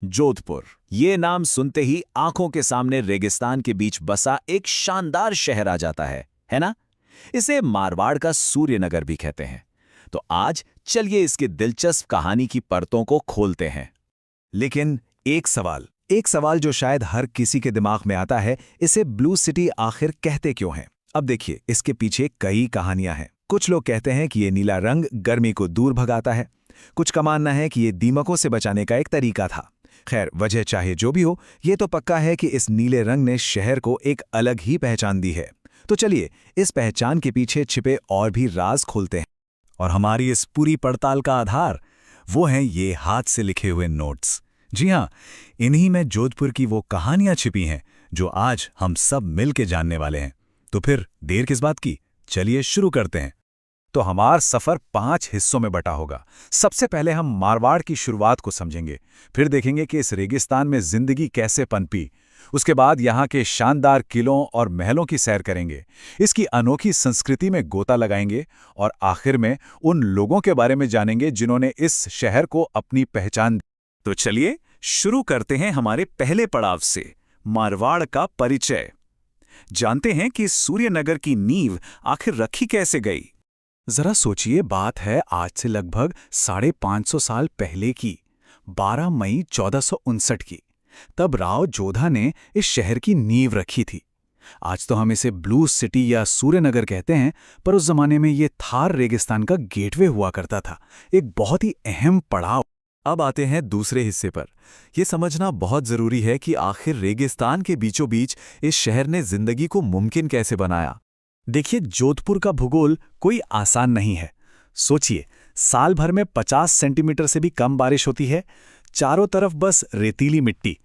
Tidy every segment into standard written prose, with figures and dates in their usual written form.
जोधपुर, ये नाम सुनते ही आंखों के सामने रेगिस्तान के बीच बसा एक शानदार शहर आ जाता है ना? इसे मारवाड़ का सूर्यनगर भी कहते हैं। तो आज चलिए इसकी दिलचस्प कहानी की परतों को खोलते हैं। लेकिन एक सवाल जो शायद हर किसी के दिमाग में आता है, इसे ब्लू सिटी आखिर कहते क्यों हैं? अब देखिए, इसके पीछे कई कहानियां हैं। कुछ लोग कहते हैं कि ये नीला रंग गर्मी को दूर भगाता है। कुछ का मानना है कि ये दीमकों से बचाने का एक तरीका था। खैर, वजह चाहे जो भी हो, ये तो पक्का है कि इस नीले रंग ने शहर को एक अलग ही पहचान दी है। तो चलिए, इस पहचान के पीछे छिपे और भी राज खोलते हैं। और हमारी इस पूरी पड़ताल का आधार वो हैं ये हाथ से लिखे हुए नोट्स। जी हाँ, इन्हीं में जोधपुर की वो कहानियां छिपी हैं जो आज हम सब मिल के जानने वाले हैं। तो फिर देर किस बात की, चलिए शुरू करते हैं। तो हमारा सफर 5 हिस्सों में बटा होगा। सबसे पहले हम मारवाड़ की शुरुआत को समझेंगे, फिर देखेंगे कि इस रेगिस्तान में जिंदगी कैसे पनपी। उसके बाद यहाँ के शानदार किलों और महलों की सैर करेंगे, इसकी अनोखी संस्कृति में गोता लगाएंगे और आखिर में उन लोगों के बारे में जानेंगे जिन्होंने इस शहर को अपनी पहचान दी। तो चलिए शुरू करते हैं हमारे पहले पड़ाव से, मारवाड़ का परिचय। जानते हैं कि सूर्यनगर की नींव आखिर रखी कैसे गई। जरा सोचिए, बात है आज से लगभग 550 साल पहले की, 12 मई 1459 की। तब राव जोधा ने इस शहर की नींव रखी थी। आज तो हम इसे ब्लू सिटी या सूर्यनगर कहते हैं, पर उस जमाने में ये थार रेगिस्तान का गेटवे हुआ करता था, एक बहुत ही अहम पड़ाव। अब आते हैं दूसरे हिस्से पर। यह समझना बहुत जरूरी है कि आखिर रेगिस्तान के बीचों बीच इस शहर ने जिंदगी को मुमकिन कैसे बनाया। देखिए, जोधपुर का भूगोल कोई आसान नहीं है। सोचिए, साल भर में 50 सेंटीमीटर से भी कम बारिश होती है, चारों तरफ बस रेतीली मिट्टी।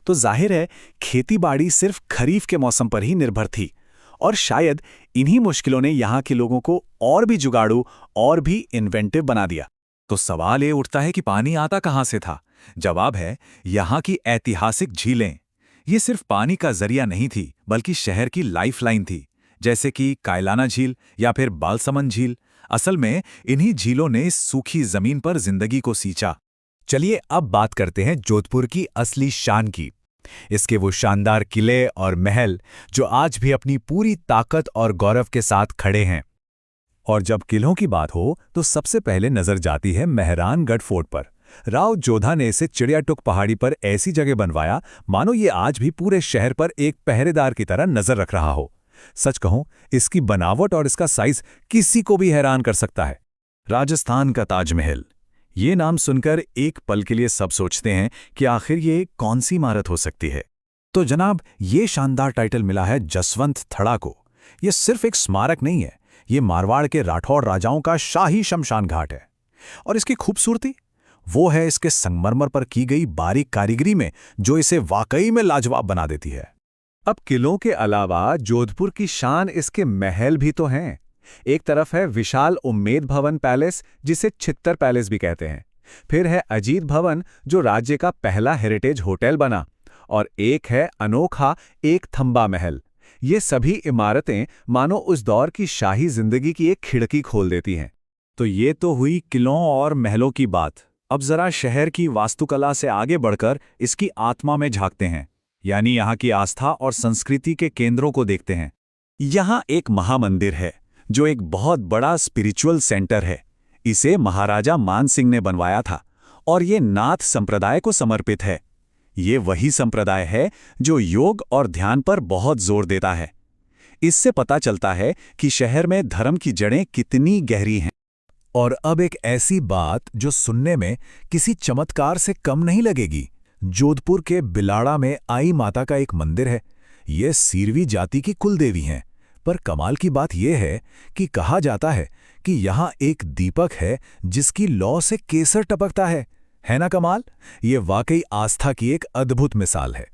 तो जाहिर है, खेतीबाड़ी सिर्फ खरीफ के मौसम पर ही निर्भर थी। और शायद इन्हीं मुश्किलों ने यहाँ के लोगों को और भी जुगाड़ू और भी इन्वेंटिव बना दिया। तो सवाल ये उठता है कि पानी आता कहाँ से था? जवाब है, यहाँ की ऐतिहासिक झीलें। ये सिर्फ पानी का जरिया नहीं थी, बल्कि शहर की लाइफलाइन थी, जैसे कि कायलाना झील या फिर बालसमंद झील। असल में इन्हीं झीलों ने इस सूखी जमीन पर जिंदगी को सींचा। चलिए अब बात करते हैं जोधपुर की असली शान की। इसके वो शानदार किले और महल जो आज भी अपनी पूरी ताकत और गौरव के साथ खड़े हैं। और जब किलों की बात हो तो सबसे पहले नजर जाती है मेहरानगढ़ फोर्ट पर। राव जोधा ने इसे चिड़ियाटुक पहाड़ी पर ऐसी जगह बनवाया मानो ये आज भी पूरे शहर पर एक पहरेदार की तरह नजर रख रहा हो। सच कहूं, इसकी बनावट और इसका साइज किसी को भी हैरान कर सकता है। राजस्थान का ताजमहल, ये नाम सुनकर एक पल के लिए सब सोचते हैं कि आखिर ये कौन सी इमारत हो सकती है। तो जनाब, ये शानदार टाइटल मिला है जसवंत थड़ा को। ये सिर्फ एक स्मारक नहीं है, ये मारवाड़ के राठौड़ राजाओं का शाही शमशान घाट है। और इसकी खूबसूरती वो है इसके संगमरमर पर की गई बारीक कारीगरी में, जो इसे वाकई में लाजवाब बना देती है। अब किलों के अलावा जोधपुर की शान इसके महल भी तो हैं। एक तरफ है विशाल उम्मेद भवन पैलेस, जिसे छित्तर पैलेस भी कहते हैं। फिर है अजीत भवन, जो राज्य का पहला हेरिटेज होटल बना। और एक है अनोखा एक थंबा महल। ये सभी इमारतें मानो उस दौर की शाही जिंदगी की एक खिड़की खोल देती हैं। तो ये तो हुई किलों और महलों की बात। अब जरा शहर की वास्तुकला से आगे बढ़कर इसकी आत्मा में झांकते हैं, यानी यहाँ की आस्था और संस्कृति के केंद्रों को देखते हैं। यहाँ एक महामंदिर है जो एक बहुत बड़ा स्पिरिचुअल सेंटर है। इसे महाराजा मान सिंह ने बनवाया था और ये नाथ संप्रदाय को समर्पित है। ये वही संप्रदाय है जो योग और ध्यान पर बहुत जोर देता है। इससे पता चलता है कि शहर में धर्म की जड़ें कितनी गहरी हैं। और अब एक ऐसी बात जो सुनने में किसी चमत्कार से कम नहीं लगेगी। जोधपुर के बिलाड़ा में आई माता का एक मंदिर है। ये सीरवी जाति की कुलदेवी हैं। पर कमाल की बात यह है कि कहा जाता है कि यहाँ एक दीपक है जिसकी लौ से केसर टपकता है ना कमाल? ये वाकई आस्था की एक अद्भुत मिसाल है।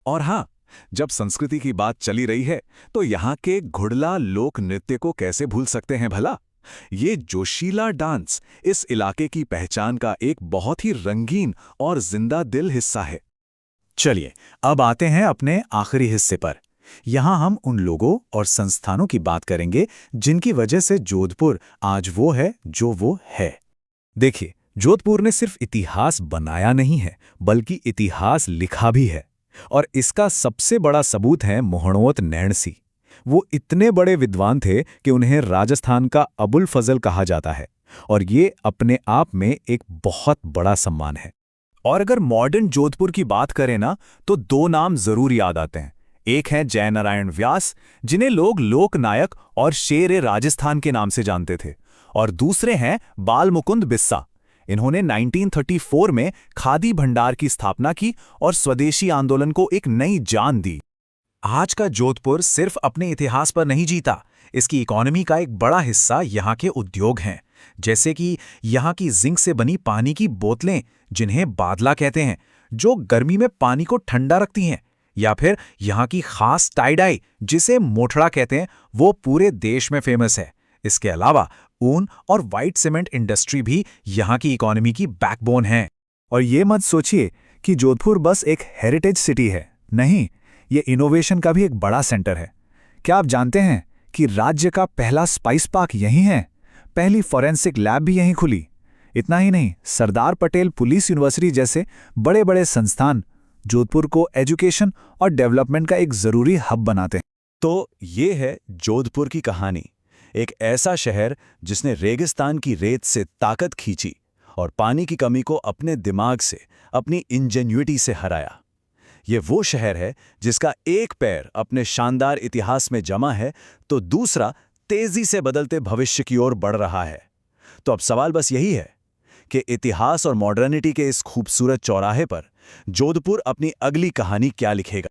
और हाँ, जब संस्कृति की बात चली रही है तो यहाँ के घुड़ला लोक नृत्य को कैसे भूल सकते हैं भला? ये जोशीला डांस इस इलाके की पहचान का एक बहुत ही रंगीन और जिंदा दिल हिस्सा है। चलिए अब आते हैं अपने आखिरी हिस्से पर। यहाँ हम उन लोगों और संस्थानों की बात करेंगे जिनकी वजह से जोधपुर आज वो है जो वो है। देखिए, जोधपुर ने सिर्फ इतिहास बनाया नहीं है, बल्कि इतिहास लिखा भी है। और इसका सबसे बड़ा सबूत है मोहणोत नैणसी। वो इतने बड़े विद्वान थे कि उन्हें राजस्थान का अबुल फजल कहा जाता है, और ये अपने आप में एक बहुत बड़ा सम्मान है। और अगर मॉडर्न जोधपुर की बात करें ना, तो दो नाम जरूर याद आते हैं। एक है जयनारायण व्यास, जिन्हें लोग लोकनायक और शेर-ए-राजस्थान के नाम से जानते थे, और दूसरे हैं बालमुकुंद बिस्सा। इन्होंने 1934 में खादी भंडार की स्थापना की और स्वदेशी आंदोलन को एक नई जान दी। आज का जोधपुर सिर्फ अपने इतिहास पर नहीं जीता, इसकी इकोनॉमी का एक बड़ा हिस्सा यहाँ के उद्योग हैं। जैसे कि यहाँ की जिंक से बनी पानी की बोतलें, जिन्हें बादला कहते हैं, जो गर्मी में पानी को ठंडा रखती हैं, या फिर यहाँ की खास टाई डाई, जिसे मोठड़ा कहते हैं, वो पूरे देश में फेमस है। इसके अलावा ऊन और व्हाइट सीमेंट इंडस्ट्री भी यहाँ की इकोनॉमी की बैकबोन है। और ये मत सोचिए कि जोधपुर बस एक हेरिटेज सिटी है, नहीं, ये इनोवेशन का भी एक बड़ा सेंटर है। क्या आप जानते हैं कि राज्य का पहला स्पाइस पार्क यहीं है? पहली फॉरेंसिक लैब भी यहीं खुली। इतना ही नहीं, सरदार पटेल पुलिस यूनिवर्सिटी जैसे बड़े बड़े संस्थान जोधपुर को एजुकेशन और डेवलपमेंट का एक जरूरी हब बनाते हैं। तो ये है जोधपुर की कहानी, एक ऐसा शहर जिसने रेगिस्तान की रेत से ताकत खींची और पानी की कमी को अपने दिमाग से, अपनी इंजेन्युइटी से हराया। ये वो शहर है जिसका एक पैर अपने शानदार इतिहास में जमा है, तो दूसरा तेजी से बदलते भविष्य की ओर बढ़ रहा है। तो अब सवाल बस यही है कि इतिहास और मॉडर्निटी के इस खूबसूरत चौराहे पर जोधपुर अपनी अगली कहानी क्या लिखेगा।